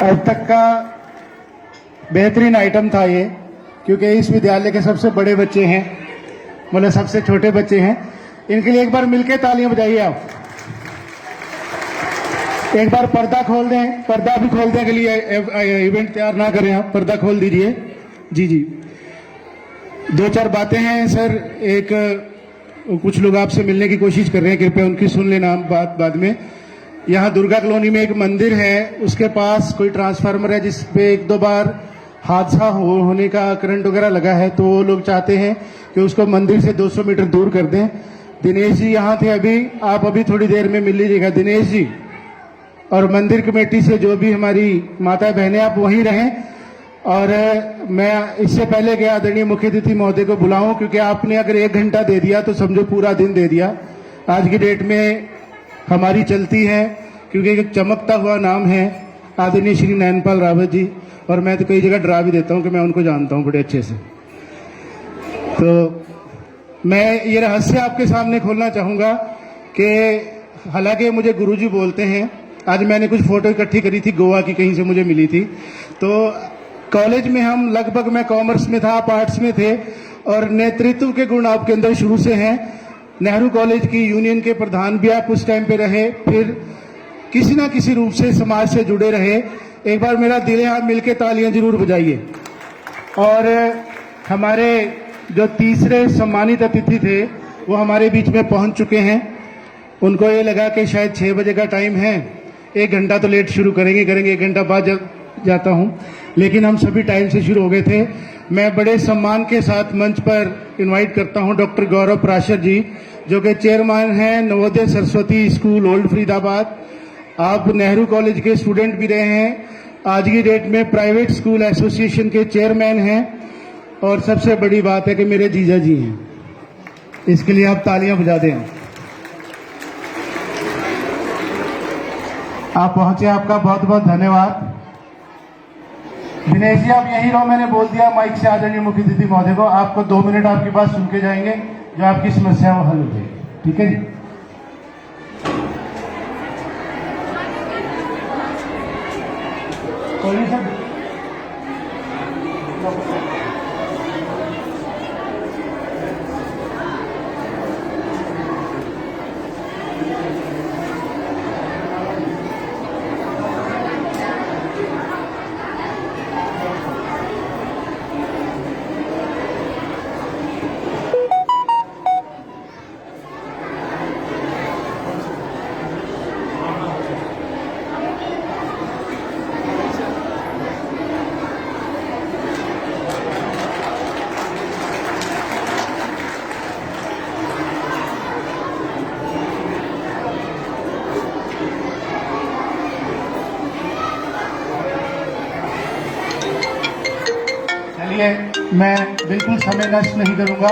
अब तक का बेहतरीन आइटम था ये, क्योंकि इस विद्यालय के सबसे बड़े बच्चे हैं, मतलब सबसे छोटे बच्चे हैं। इनके लिए एक बार मिलके तालियां बजाइए आप। एक बार पर्दा खोल दें, पर्दा भी खोलने के लिए इवेंट तैयार ना करें आप, पर्दा खोल दीजिए। जी जी, दो चार बातें हैं सर। एक, कुछ लोग आपसे मिलने की कोशिश कर रहे हैं, कृपया उनकी सुन लेना बात बाद में। यहाँ दुर्गा कॉलोनी में एक मंदिर है, उसके पास कोई ट्रांसफार्मर है जिस पे एक दो बार हादसा होने का, करंट वगैरह लगा है, तो वो लोग चाहते हैं कि उसको मंदिर से 200 मीटर दूर कर दें। दिनेश जी यहाँ थे अभी, आप अभी थोड़ी देर में मिल लीजिएगा दिनेश जी। और मंदिर कमेटी से जो भी हमारी माता बहनें, आप वहीं रहें। और मैं इससे पहले के आदरणीय मुख्य अतिथि महोदय को बुलाऊं, क्योंकि आपने अगर 1 घंटा दे दिया तो समझो पूरा दिन दे दिया। आज की डेट में हमारी चलती है, क्योंकि एक चमकता हुआ नाम है आदरणीय श्री नैनपाल रावत जी, और मैं तो कई जगह डरा भी देता हूं कि मैं उनको जानता हूं बड़े अच्छे से। तो मैं ये रहस्य आपके सामने खोलना चाहूंगा कि हालांकि मुझे गुरुजी बोलते हैं। आज मैंने कुछ फोटो इकट्ठी करी थी गोवा की, कहीं से मुझे मिली थी। तो कॉलेज में हम लगभग, मैं कॉमर्स में था, आप आर्ट्स में थे, और नेतृत्व के गुण आपके अंदर शुरू से हैं। नेहरू कॉलेज की यूनियन के प्रधान भी आप उस टाइम पे रहे, फिर किसी ना किसी रूप से समाज से जुड़े रहे। एक बार मेरा दिल है, आप मिलके तालियां जरूर बजाइए। और हमारे जो तीसरे सम्मानित अतिथि थे वो हमारे बीच में पहुंच चुके हैं। उनको ये लगा कि शायद 6 बजे का टाइम है, 1 घंटा तो लेट शुरू करेंगे 1 घंटा बाद जाता हूं, लेकिन हम सभी टाइम से शुरू हो गए थे। मैं बड़े सम्मान के साथ मंच पर इनवाइट करता हूं डॉक्टर गौरव प्राशर जी, जो कि चेयरमैन हैं नवोदय सरस्वती स्कूल ओल्ड फरीदाबाद। आप नेहरू कॉलेज के स्टूडेंट भी रहे हैं, आज की डेट में प्राइवेट स्कूल एसोसिएशन के चेयरमैन हैं, और सबसे बड़ी बात है कि मेरे जीजा जी हैं। इसके लिए आप तालियां बजा दें। आप पहुंचे, आपका बहुत बहुत धन्यवाद। दिनेश जी आप यहीं रहो, मैंने बोल दिया माइक से आदरणीय मुख्य अतिथि महोदय को, आपको 2 मिनट आपके पास सुन के जाएंगे, जो आपकी समस्या वो हल हो जाएगी। ठीक है जी। कोई नहीं सर, मैं बिल्कुल समय नष्ट नहीं करूंगा।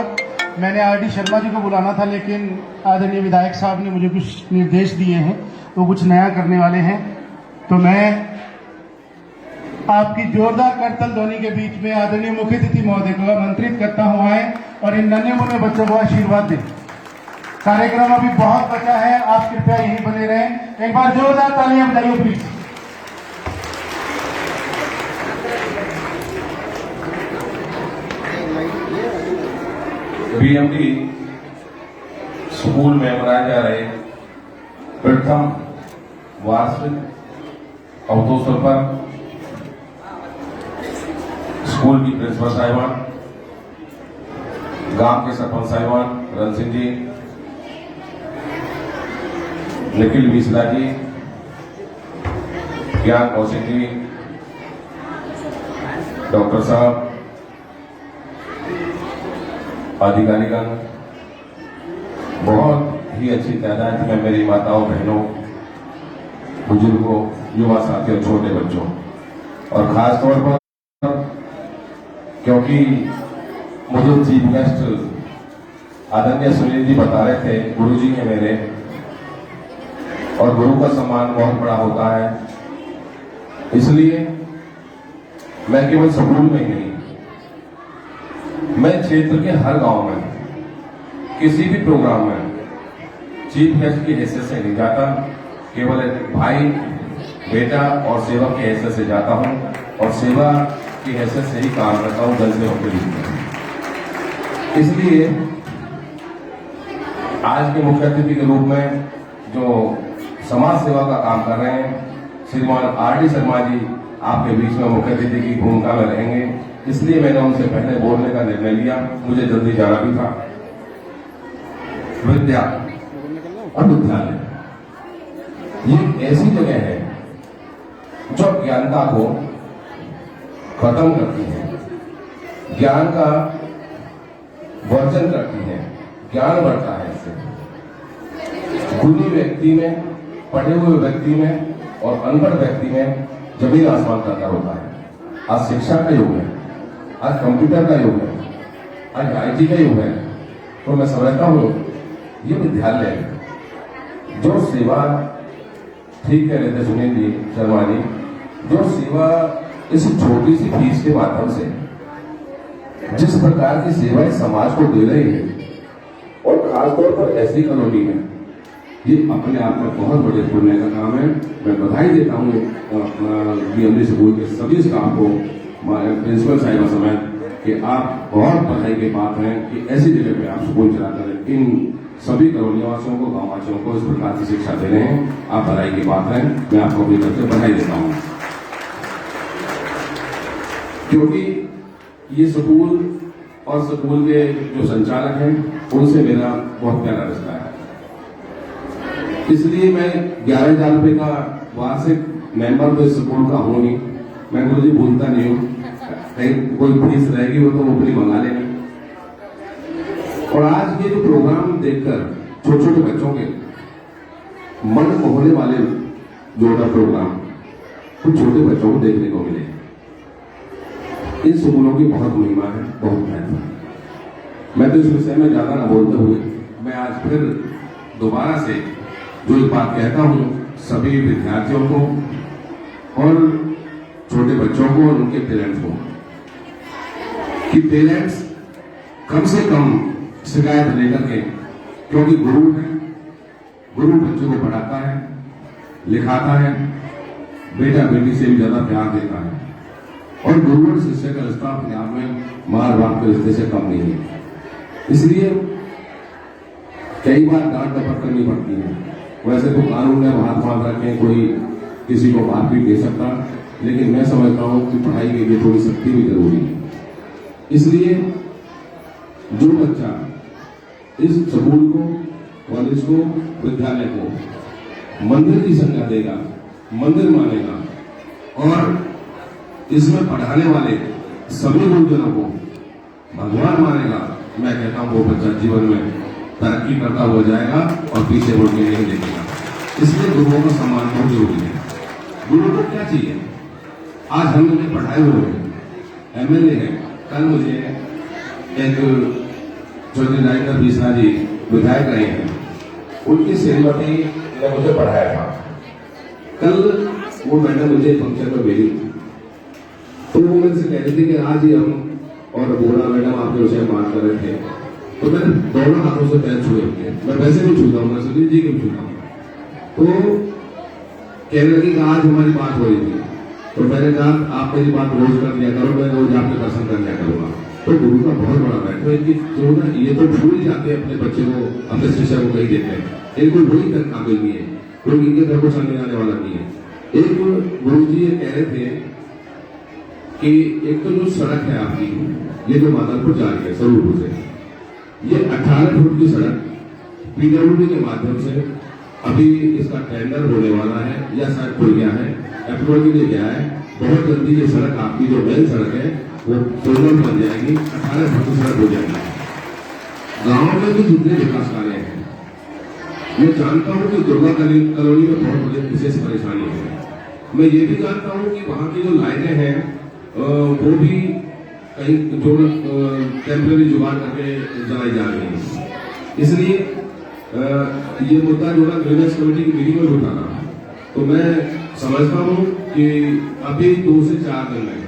मैंने आर.डी. शर्मा जी को बुलाना था, लेकिन आदरणीय विधायक साहब ने मुझे कुछ निर्देश दिए हैं, वो कुछ नया करने वाले हैं। तो मैं आपकी जोरदार करतल ध्वनि के बीच में आदरणीय मुख्य अतिथि महोदय को आमंत्रित करता हूं आए और इन नन्हे मुन्ने बच्चों को आशीर्वाद दें। कार्यक्रम अभी बहुत बचा है, आप कृपया यहीं बने रहें। एक बार जोरदार तालियां बजाइए प्लीज। बीएमडी स्कूल में मनाए जा रहे प्रथम वार्षिक अवसर पर स्कूल की प्रिंसिपल साहिबान, गांव के सरपंच साहिबान रन सिंह जी, निखिल मिश्रा जी, ज्ञान कौशिक जी, डॉक्टर साहब, अधिकारीगण, बहुत ही अच्छी तादाद में मेरी माताओं, बहनों, बुजुर्गों, युवा साथियों, छोटे बच्चों, और खास तौर पर क्योंकि मुझे चीफ गेस्ट आदरणीय सुनील जी बता रहे थे, गुरु जी हैं मेरे, और गुरु का सम्मान बहुत बड़ा होता है, इसलिए मैं केवल स्कूल में ही नहीं, मैं क्षेत्र के हर गांव में किसी भी प्रोग्राम में चीफ गेस्ट की हैसियत से नहीं जाता, केवल एक भाई, बेटा और सेवक की हैसियत से जाता हूं, और सेवा की हैसियत से ही काम करता हूं जनसेवक के रूप में। इसलिए आज के मुख्य अतिथि के रूप में जो समाज सेवा का काम कर रहे हैं श्रीमान R.D. शर्मा जी आपके बीच में मुख्य अतिथि की भूमिका में रहेंगे, इसलिए मैंने उनसे पहले बोलने का निर्णय लिया, मुझे जल्दी जाना भी था। विद्या और विद्यालय ये ऐसी जगह है जो ज्ञानता को खत्म करती है, ज्ञान का वर्जन करती है, ज्ञान बढ़ता है इससे। गुणी व्यक्ति में, पढ़े हुए व्यक्ति में और अनपढ़ व्यक्ति में जमीन आसमान का अंतर होता है। आज शिक्षा का युग है, आज कंप्यूटर का युग है, आज IT का युग है, तो मैं समझता हूं ये विद्यालय जो सेवा, ठीक कह रहे थे सुनील जी, शर्मा जी, जो सेवा इस छोटी सी फीस के माध्यम से जिस प्रकार की सेवाएं समाज को दे रही है, और खासतौर पर ऐसी कॉलोनी में, ये अपने आप में बहुत बड़े पुण्य का काम है। मैं बधाई देता हूँ BMD स्कूल के सभी स्टाफ को, प्रिंसिपल साहिबा समेत, कि आप बहुत बधाई के पात्र हैं कि ऐसी जगह पे आप स्कूल चलाकर इन सभी कॉलोनी वासियों को, गाँव वासियों को इस प्रकार की शिक्षा दे रहे हैं। आप बधाई के पात्र हैं, मैं आपको अपनी तरफ से बधाई देता हूँ, क्योंकि ये स्कूल और स्कूल के जो संचालक हैं उनसे मेरा बहुत प्यारा रिश्ता है। इसलिए मैं 11,000 रुपये का वार्षिक मेंबर तो इस स्कूल का हूं नहीं, मैं गुरु जी भूलता नहीं हूं, कहीं कोई फीस रहेगी वो तो अपनी मंगा लेंगे। और आज ये जो प्रोग्राम देखकर छोटे छोटे बच्चों के मन मोहने वाले जोड़ा प्रोग्राम कुछ छोटे बच्चों को देखने को मिले, इन स्कूलों की बहुत महिमा है, बहुत महत्व है। मैं तो इस विषय में ज्यादा न बोलते हुए मैं आज फिर दोबारा से जो एक बात कहता हूं सभी विद्यार्थियों को और छोटे बच्चों को और उनके पेरेंट्स को, कि पेरेंट्स कम से कम शिकायत लेकर के, क्योंकि गुरु है, गुरु बच्चों को पढ़ाता है, लिखाता है, बेटा बेटी से भी ज्यादा प्यार देता है, और गुरु और शिष्य का रिश्ता अपने आप में माँ बाप के रिश्ते से कम नहीं है। इसलिए कई बार डांट डपट करनी पड़ती है। वैसे तो कानून ने हाथ बांध रखे, कोई किसी को बात भी दे सकता, लेकिन मैं समझता हूं कि पढ़ाई के लिए थोड़ी सख्ती भी जरूरी है। इसलिए जो बच्चा इस स्कूल को, कॉलेज को, विद्यालय को मंदिर की संज्ञा देगा, मंदिर मानेगा, और इसमें पढ़ाने वाले सभी गुरुजनों को भगवान मानेगा, मैं कहता हूं वो बच्चा जीवन में तरक्की करता हुआ जाएगा और पीछे मुड़ के नहीं देखेगा। इसलिए गुरुओं का सम्मान बहुत जरूरी है। गुरु को क्या चाहिए? आज हम लोग पढ़ाए हुए हैं, MLA है, कल मुझे एक ज्योतिरादित्य मिश्रा जी विधायक रहे हैं, उनकी श्रीमती ने मुझे पढ़ाया था। कल वो मैडम मुझे फंक्शन में मिली, तो वो मेरे से कह रही थी कि आज ही हम और बोला मैडम आपके विषय में बात कर रहे थे, तो मैं दोनों हाथों से पैर छुए थे। मैं वैसे भी छूता हूँ, मैं सुनील जी के भी छूता हूँ। तो कहने लगी कि आज हमारी बात हो रही थी, तो मैंने कहा आप मेरी बात रोज कर लिया करो, मैं रोज आपके दर्शन कर लिया करूंगा। तो गुरु का बहुत बड़ा बैठो है कि जो ना ये तो भूल जाते हैं अपने बच्चे को, अपने शिष्य को कही देते हैं, इनको वही तक काबिल नहीं है क्योंकि इनके तरफ कुछ आने जाने वाला नहीं है। एक गुरु जी ये कह रहे थे कि एक तो जो सड़क है आपकी, ये जो माधवपुर जा रही है स्वरूपुर से, ये 18 फुट की सड़क पीडब्ल्यूडी के माध्यम से अभी इसका टेंडर होने वाला है या शायद खुल गया है, अप्रूवल के लिए गया है। बहुत जल्दी ये सड़क आपकी जो मेन सड़क है वो सोलर बन जाएगी, 18 फुट की सड़क हो जाएगी। गांव में भी जितने विकास कार्य हैं, मैं जानता हूं कि दुर्गा कॉलोनी में बहुत बड़ी विशेष परेशानी है। मैं ये भी जानता हूं कि वहां की जो लाइटें हैं वो भी कहीं जो टेम्पररी जुगाड़ करके जलाई जा रही है। इसलिए ये मुद्दा जो है ड्रेनेज कमेटी की मीटिंग में उठा था, तो मैं समझता हूँ कि अभी 2 से 4 दिन में,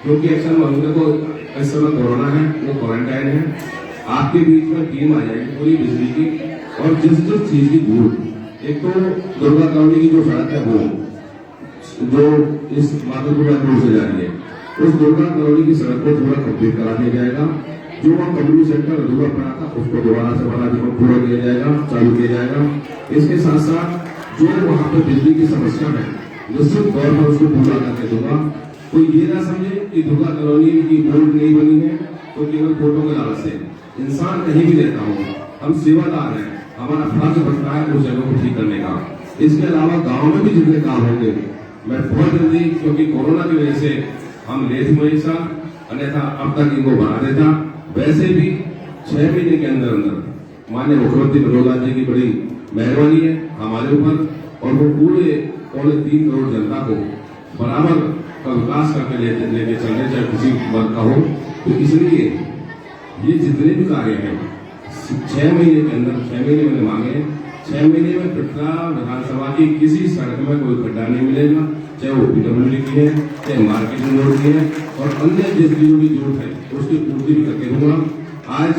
क्योंकि एक्शन मांगने को इस समय कोरोना है, वो क्वारंटाइन है, आपके बीच में टीम आ जाएगी पूरी बिजली की, और जिस चीज की जरूरत, एक तो दुर्गा कॉलोनी की जो सड़क है वो जो इस माधवपुर रोड से जा रही है, उस दुर्गा कॉलोनी की सड़क को थोड़ा कंप्लीट करा दिया जाएगा। जो वहाँ कम्युनिटी सेंटर अधूरा पड़ा था उसको दोबारा से बना के पूरा किया जाएगा, चालू किया जाएगा। इसके साथ साथ जो वहाँ पे बिजली की समस्या है निश्चित तौर पर उसको पूरा करके दूंगा। कोई ये ना समझे कि दुर्गा कॉलोनी की बोर्ड नहीं बनी है तो केवल फोटो के लालच से। इंसान कहीं भी रहता हो, हम सेवादार हैं, हमारा फर्ज बनता है उस जगह को ठीक करने का। इसके अलावा गाँव में भी जितने काम होंगे मैं बहुत जल्दी, क्योंकि कोरोना की वजह से हम लेट हुए इस साल, अन्यथा अब तक इनको बना देता। वैसे भी 6 महीने के अंदर अंदर माननीय मुख्यमंत्री मनोहर लाल जी की बड़ी मेहरबानी है हमारे ऊपर, और वो पूरे 3.25 करोड़ जनता को बराबर का विकास करके लेके चल रहे, चाहे किसी वर्ग का हो। तो इसलिए ये जितने भी कार्य हैं 6 महीने के अंदर, 6 महीने मैंने मांगे, 6 महीने में पिपरा विधानसभा की किसी सड़क में कोई खड्डा नहीं मिलेगा, चाहे वो पीडब्ल्यूडी की है, चाहे मार्केटिंग रोड की है, और अन्य जितनी जो भी जरूरत है उसकी पूर्ति भी करके दूंगा। आज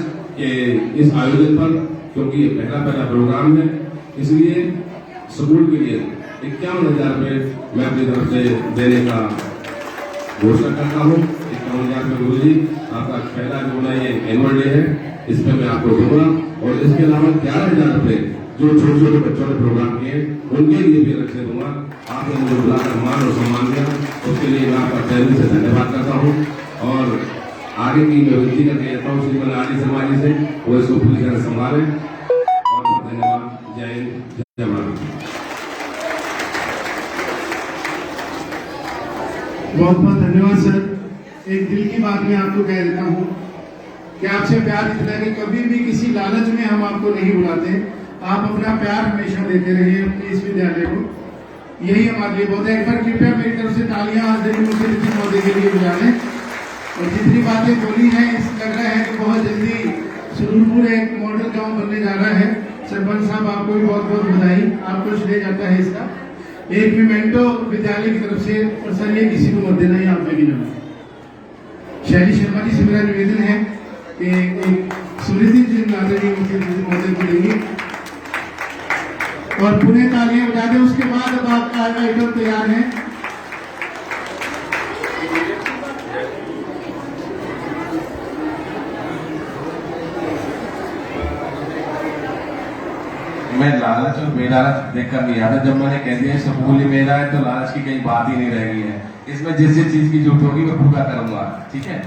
इस आयोजन पर, क्योंकि ये पहला प्रोग्राम है, इसलिए स्कूल के लिए 51,000 रुपये मैं अपनी तरफ से देने का घोषणा करता हूँ। 51,000 रुपये गुरु जी आपका पहला जो ये एनुअल डे है, इस पर मैं आपको दूंगा। और इसके अलावा 11,000 रुपये जो छोटे छोटे बच्चों ने प्रोग्राम किए उनके लिए भी अलग से दूंगा। आपने मुझे बुलाकर मान और सम्मान दिया, उसके लिए मैं आपका तहे से धन्यवाद करता हूँ। और आगे की मैं विनती करके जाता हूँ श्रीमती आरडी शर्मा जी से, वो इसको पूरी तरह संभालें। बहुत बहुत धन्यवाद। जय हिंद, जय भारत। बहुत बहुत धन्यवाद सर। एक दिल की बात मैं आपको कह देता हूँ कि आपसे प्यार इतना है कि कभी भी किसी लालच में हम आपको नहीं बुलाते। आप अपना प्यार हमेशा देते रहिए अपने इस विद्यालय को, यही हमारे लिए बहुत है। एक बार कृपया मेरी तरफ से तालियां आदरणीय मुख्यमंत्री महोदय के लिए बजा दें। और जितनी बातें बोली हैं, इस लग रहा है कि बहुत जल्दी सुरूरपुर एक मॉडल गांव बनने जा रहा है। सरपंच साहब आपको भी बहुत बहुत बधाई, आपको श्रेय जाता है इसका। एक मिमेंटो विद्यालय की तरफ से, और सर ये किसी को मत देना, ही आप में भी ना। शैली शर्मा जी से मेरा निवेदन है कि एक स्मृति चिन्ह आदरणीय मुख्यमंत्री महोदय को देंगे, और पुणे तालियां बजा दें। उसके बाद अब आपका आइटम तैयार है। मैं लालच और बेलालच देखकर नहीं आता। जब मैंने कह दिया स्कूल ही मेरा है तो लालच की कहीं बात ही नहीं रह गई है। इसमें जिस चीज की जरूरत होगी मैं पूरा करूंगा, ठीक है।